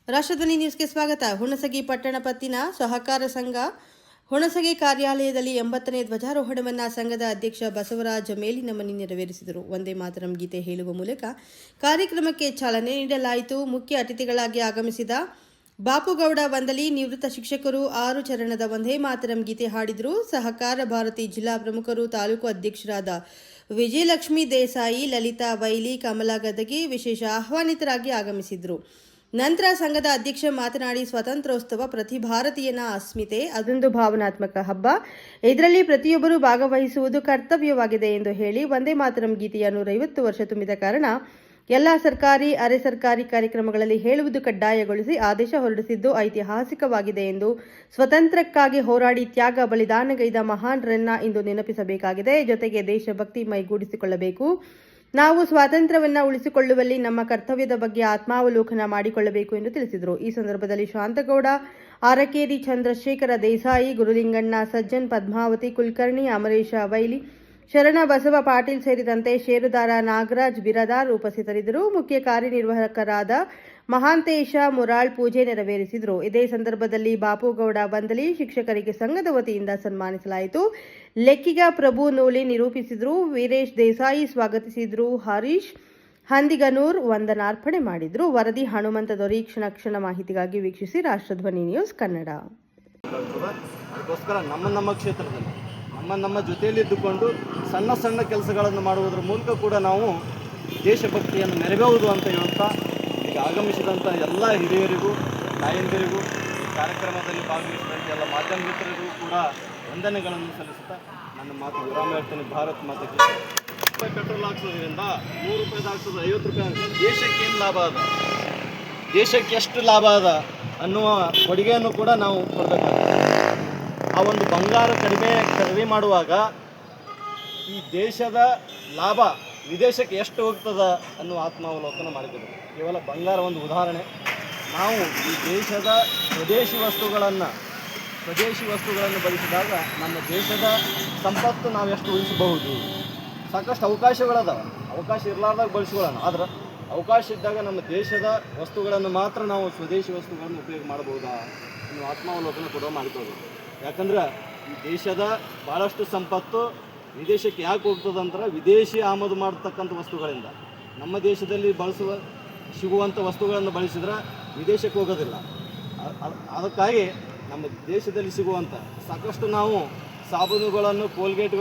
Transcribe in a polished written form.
ರಾಷ್ಟ್ರಧ್ವನಿ ನ್ಯೂಸ್ಗೆ ಸ್ವಾಗತ. ಹುಣಸಗಿ ಪಟ್ಟಣ ಪತ್ತಿನ ಸಹಕಾರ ಸಂಘ ಹುಣಸಗಿ ಕಾರ್ಯಾಲಯದಲ್ಲಿ 80ನೇ ಧ್ವಜಾರೋಹಣವನ್ನು ಸಂಘದ ಅಧ್ಯಕ್ಷ ಬಸವರಾಜ ಮೇಲಿನ ಮನಿ ನೆರವೇರಿಸಿದರು. ವಂದೇ ಮಾತರಂ ಗೀತೆ ಹೇಳುವ ಮೂಲಕ ಕಾರ್ಯಕ್ರಮಕ್ಕೆ ಚಾಲನೆ ನೀಡಲಾಯಿತು. ಮುಖ್ಯ ಅತಿಥಿಗಳಾಗಿ ಆಗಮಿಸಿದ ಬಾಪುಗೌಡ ವಂದಲಿ ನಿವೃತ್ತ ಶಿಕ್ಷಕರು 6 ಚರಣದ ವಂದೇ ಮಾತರಂ ಗೀತೆ ಹಾಡಿದರು. ಸಹಕಾರ ಭಾರತಿ ಜಿಲ್ಲಾ ಪ್ರಮುಖರು ತಾಲೂಕು ಅಧ್ಯಕ್ಷರಾದ ವಿಜಯಲಕ್ಷ್ಮಿ ದೇಸಾಯಿ, ಲಲಿತಾ ವೈಲಿ, ಕಮಲಾ ಗದಗಿ ವಿಶೇಷ ಆಹ್ವಾನಿತರಾಗಿ ಆಗಮಿಸಿದರು. ನಂತರ ಸಂಘದ ಅಧ್ಯಕ್ಷ ಮಾತನಾಡಿ, ಸ್ವಾತಂತ್ರ್ಯೋತ್ಸವ ಪ್ರತಿ ಭಾರತೀಯನ ಅಸ್ಮಿತೆ, ಅದೊಂದು ಭಾವನಾತ್ಮಕ ಹಬ್ಬ. ಇದರಲ್ಲಿ ಪ್ರತಿಯೊಬ್ಬರೂ ಭಾಗವಹಿಸುವುದು ಕರ್ತವ್ಯವಾಗಿದೆ ಎಂದು ಹೇಳಿ, ವಂದೇ ಮಾತರಂ ಗೀತೆಯ 150 ವರ್ಷ ತುಂಬಿದ ಕಾರಣ ಎಲ್ಲ ಸರ್ಕಾರಿ, ಅರೆ ಸರ್ಕಾರಿ ಕಾರ್ಯಕ್ರಮಗಳಲ್ಲಿ ಹೇಳುವುದು ಕಡ್ಡಾಯಗೊಳಿಸಿ ಆದೇಶ ಹೊರಡಿಸಿದ್ದು ಐತಿಹಾಸಿಕವಾಗಿದೆ ಎಂದು, ಸ್ವತಂತ್ರಕ್ಕಾಗಿ ಹೋರಾಡಿ ತ್ಯಾಗ ಬಲಿದಾನಗೈದ ಮಹಾನ್ರನ್ನ ಇಂದು ನೆನಪಿಸಬೇಕಾಗಿದೆ. ಜೊತೆಗೆ ದೇಶಭಕ್ತಿ ಮೈಗೂಡಿಸಿಕೊಳ್ಳಬೇಕು. ನಾವು ಸ್ವಾತಂತ್ರ್ಯವನ್ನು ಉಳಿಸಿಕೊಳ್ಳುವಲ್ಲಿ ನಮ್ಮ ಕರ್ತವ್ಯದ ಬಗ್ಗೆ ಆತ್ಮಾವಲೋಕನ ಮಾಡಿಕೊಳ್ಳಬೇಕು ಎಂದು ತಿಳಿಸಿದರು. ಈ ಸಂದರ್ಭದಲ್ಲಿ ಶಾಂತಗೌಡ ಆರಕೇರಿ, ಚಂದ್ರಶೇಖರ ದೇಸಾಯಿ, ಗುರುಲಿಂಗಣ್ಣ ಸಜ್ಜನ್, ಪದ್ಮಾವತಿ ಕುಲಕರ್ಣಿ, ಅಮರೇಶ ವೈಲಿ, ಶರಣ ಬಸವ ಪಾಟೀಲ್ ಸೇರಿದಂತೆ ಷೇರುದಾರ ನಾಗರಾಜ್ ಬಿರಾದಾರ್ ಉಪಸ್ಥಿತರಿದ್ದರು. ಮುಖ್ಯ ಕಾರ್ಯನಿರ್ವಾಹಕರಾದ ಮಹಾಂತೇಶ ಮುರಾಳ್ ಪೂಜೆ ನೆರವೇರಿಸಿದರು. ಇದೇ ಸಂದರ್ಭದಲ್ಲಿ ಬಾಪುಗೌಡ ವಂದಲಿ ಶಿಕ್ಷಕರಿಗೆ ಸಂಘದ ವತಿಯಿಂದ ಸನ್ಮಾನಿಸಲಾಯಿತು. ಲೆಕ್ಕಿಗ ಪ್ರಭು ನೂಲಿ ನಿರೂಪಿಸಿದರು. ವೀರೇಶ್ ದೇಸಾಯಿ ಸ್ವಾಗತಿಸಿದರು. ಹರೀಶ್ ಹಂದಿಗನೂರ್ ವಂದನಾರ್ಪಣೆ ಮಾಡಿದರು. ವರದಿ ಹನುಮಂತ ದೊರಿ. ಕ್ಷಣ ಮಾಹಿತಿಗಾಗಿ ವೀಕ್ಷಿಸಿ ರಾಷ್ಟ್ರಧ್ವನಿ ನ್ಯೂಸ್ ಕನ್ನಡ. ಅದಕ್ಕೋಸ್ಕರ ನಮ್ಮ ಕ್ಷೇತ್ರದಲ್ಲಿ ನಮ್ಮ ಜೊತೆಯಲ್ಲಿದ್ದುಕೊಂಡು ಸಣ್ಣ ಸಣ್ಣ ಕೆಲಸಗಳನ್ನು ಮಾಡುವುದರ ಮೂಲಕ ಕೂಡ ನಾವು ದೇಶಭಕ್ತಿಯನ್ನು ಮೆರೆಯುವುದು ಅಂತ ಹೇಳುತ್ತಾ, ಈಗ ಆಗಮಿಸಿದಂಥ ಎಲ್ಲ ಹಿರಿಯರಿಗೂ, ತಾಯಂದಿರಿಗೂ, ಕಾರ್ಯಕ್ರಮದಲ್ಲಿ ಭಾಗವಹಿಸಿದಂಥ ಎಲ್ಲ ಮಾಧ್ಯಮ ಮಿತ್ರರಿಗೂ ಕೂಡ ವಂದನೆಗಳನ್ನು ಸಲ್ಲಿಸುತ್ತಾ ನನ್ನ ಮಾತು ವಿರಾಮ ಹೇಳ್ತೇನೆ. ಭಾರತ್ ಮಾತೆಗೆ ಜೈ. ಪೆಟ್ರೋಲ್ ಹಾಕ್ಸೋದ್ರಿಂದ 100 ರೂಪಾಯಿದು ಹಾಕ್ಸೋದು 50 ರೂಪಾಯಿ. ದೇಶಕ್ಕೆ ಏನು ಲಾಭ ಅದ, ದೇಶಕ್ಕೆ ಎಷ್ಟು ಲಾಭ ಅದ ಅನ್ನುವ ಕೊಡುಗೆಯನ್ನು ಕೂಡ ನಾವು ಕೊಡಬೇಕಾಗ್ತದೆ. ಆ ಒಂದು ಬಂಗಾರ ಕಡಿಮೆ ಮಾಡುವಾಗ ಈ ದೇಶದ ಲಾಭ ವಿದೇಶಕ್ಕೆ ಎಷ್ಟು ಹೋಗ್ತದ ಅನ್ನುವ ಆತ್ಮಾವಲೋಕನ ಮಾಡಿಕೊಳ್ಬೇಕು. ಕೇವಲ ಬಂಗಾರ ಒಂದು ಉದಾಹರಣೆ. ನಾವು ಈ ದೇಶದ ಸ್ವದೇಶಿ ವಸ್ತುಗಳನ್ನು ಬಳಸಿದಾಗ ನಮ್ಮ ದೇಶದ ಸಂಪತ್ತು ನಾವು ಎಷ್ಟು ಉಳಿಸಬಹುದು. ಸಾಕಷ್ಟು ಅವಕಾಶಗಳದಾವ, ಅವಕಾಶ ಇರಲಾರ್ದಾಗ ಬಳಸ್ಕೊಳ್ಳೋಣ. ಆದ್ರೆ ಅವಕಾಶ ಇದ್ದಾಗ ನಮ್ಮ ದೇಶದ ವಸ್ತುಗಳನ್ನು ಮಾತ್ರ ನಾವು ಸ್ವದೇಶಿ ವಸ್ತುಗಳನ್ನು ಉಪಯೋಗ ಮಾಡ್ಬೋದಾ ಅನ್ನೋ ಆತ್ಮಾವಲೋಕನ ಕೂಡ ಮಾಡಿಕೊಳ್ಬೇಕು. ಯಾಕಂದ್ರೆ ಈ ದೇಶದ ಭಾಳಷ್ಟು ಸಂಪತ್ತು ವಿದೇಶಕ್ಕೆ ಯಾಕೆ ಹೋಗ್ತದಂದ್ರೆ, ವಿದೇಶಿ ಆಮದು ಮಾಡತಕ್ಕಂಥ ವಸ್ತುಗಳಿಂದ ನಮ್ಮ ದೇಶದಲ್ಲಿ ಸಿಗುವಂಥ ವಸ್ತುಗಳನ್ನು ಬಳಸಿದ್ರೆ ವಿದೇಶಕ್ಕೆ ಹೋಗೋದಿಲ್ಲ. ಅದಕ್ಕಾಗಿ ನಮ್ಮ ದೇಶದಲ್ಲಿ ಸಿಗುವಂಥ ಸಾಕಷ್ಟು ನಾವು ಸಾಬೂನುಗಳನ್ನು, ಕೋಲ್ಗೇಟ್ಗಳು